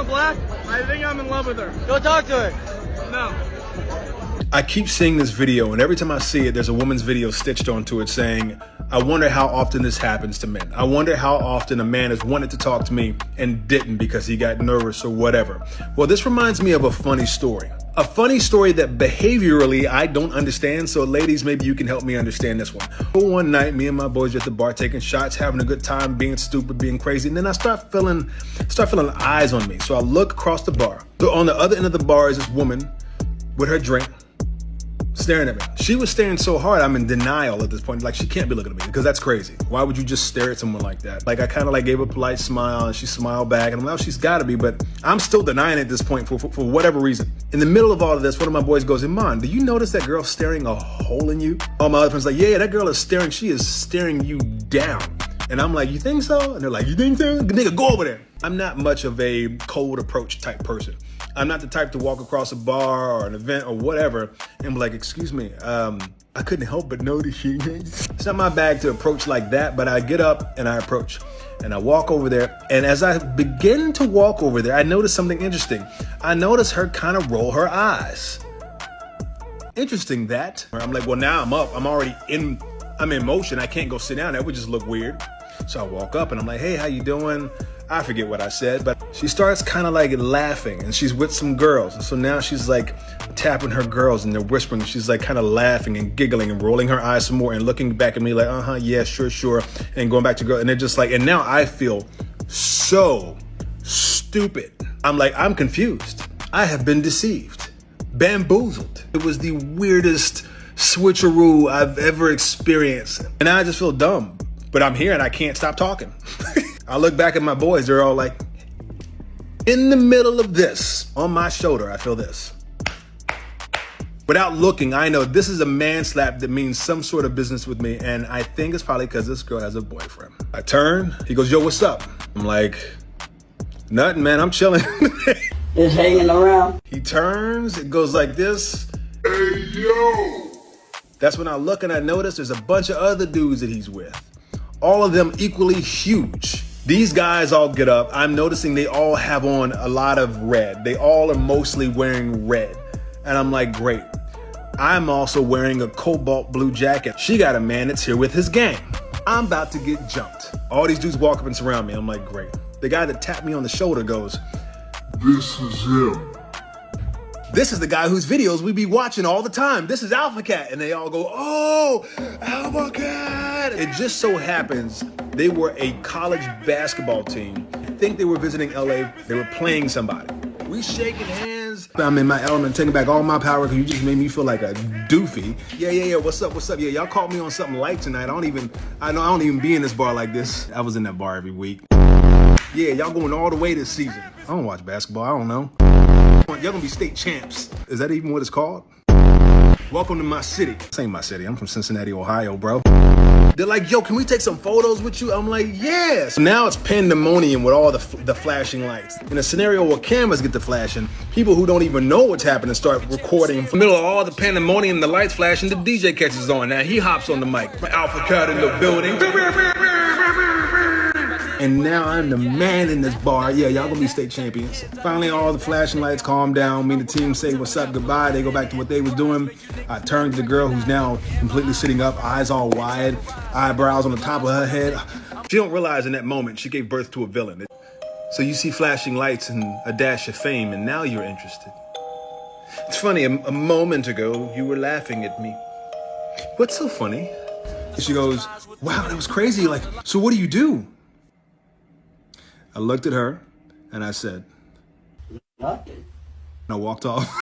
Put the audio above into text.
the black? I think I'm in love with her. Go talk to her. No. I keep seeing this video, and every time I see it, there's a woman's video stitched onto it saying, I wonder how often this happens to men. I wonder how often a man has wanted to talk to me and didn't because he got nervous or whatever. Well, this reminds me of a funny story. A funny story that behaviorally I don't understand, so ladies, maybe you can help me understand this one. One night, me and my boys are at the bar taking shots, having a good time, being stupid, being crazy, and then I start feeling eyes on me. So I look across the bar. So on the other end of the bar is this woman with her drink, staring at me. She was staring so hard, I'm in denial at this point. Like, she can't be looking at me because that's crazy. Why would you just stare at someone like that? Like, I kind of like gave a polite smile and she smiled back and I'm like, oh, she's gotta be, but I'm still denying it at this point for whatever reason. In the middle of all of this, one of my boys goes, Iman, do you notice that girl staring a hole in you? All my other friends like, yeah, that girl is staring, she is staring you down. And I'm like, you think so? And they're like, you think so? Nigga, go over there. I'm not much of a cold approach type person. I'm not the type to walk across a bar or an event or whatever and be like, excuse me, I couldn't help but notice she. It's not my bag to approach like that, but I get up and I approach. And I walk over there. And as I begin to walk over there, I notice something interesting. I notice her kind of roll her eyes. Interesting that. I'm like, well, now I'm up. I'm in motion. I can't go sit down. That would just look weird. So I walk up and I'm like, hey, how you doing? I forget what I said, but she starts kind of like laughing and she's with some girls. And so now she's like tapping her girls and they're whispering. She's like kind of laughing and giggling and rolling her eyes some more and looking back at me like, yeah, sure. And going back to girl. And they're just like, and now I feel so stupid. I'm like, I'm confused. I have been deceived, bamboozled. It was the weirdest switcheroo I've ever experienced. And now I just feel dumb, but I'm here and I can't stop talking. I look back at my boys, they're all like, in the middle of this, on my shoulder, I feel this. Without looking, I know this is a man slap that means some sort of business with me, and I think it's probably because this girl has a boyfriend. I turn, he goes, yo, what's up? I'm like, nothing, man, I'm chilling. Just hanging around. He turns, it goes like this. Hey, yo! That's when I look and I notice there's a bunch of other dudes that he's with. All of them equally huge. These guys all get up. I'm noticing they all have on a lot of red. They all are mostly wearing red. And I'm like, great. I'm also wearing a cobalt blue jacket. She got a man that's here with his gang. I'm about to get jumped. All these dudes walk up and surround me. I'm like, great. The guy that tapped me on the shoulder goes, this is him. this is the guy whose videos we be watching all the time. This is Alpha Cat. And they all go, oh, Alpha Cat. It just so happens they were a college basketball team. I think they were visiting LA. They were playing somebody. We shaking hands. I'm in my element, taking back all my power because you just made me feel like a doofy. Yeah. What's up? Yeah, y'all caught me on something light tonight. I don't even be in this bar like this. I was in that bar every week. Yeah, y'all going all the way this season. I don't watch basketball. I don't know. Y'all gonna be state champs. Is that even what it's called? Welcome to my city. This ain't my city. I'm from Cincinnati, Ohio, bro. They're like, yo, can we take some photos with you? I'm like, yes. So now it's pandemonium with all the flashing lights. In a scenario where cameras get to flashing, people who don't even know what's happening start recording. In the middle of all the pandemonium, the lights flashing, the DJ catches on. Now he hops on the mic. Alpha Cat in the building. And now I'm the man in this bar. Yeah, y'all gonna be state champions. Finally, all the flashing lights calm down. Me and the team say what's up, goodbye. They go back to what they was doing. I turn to the girl who's now completely sitting up, eyes all wide, eyebrows on the top of her head. She don't realize in that moment she gave birth to a villain. So you see flashing lights and a dash of fame, and now you're interested. It's funny, a moment ago, you were laughing at me. What's so funny? And she goes, wow, that was crazy. Like, so what do you do? I looked at her and I said, Nothing. and I walked off.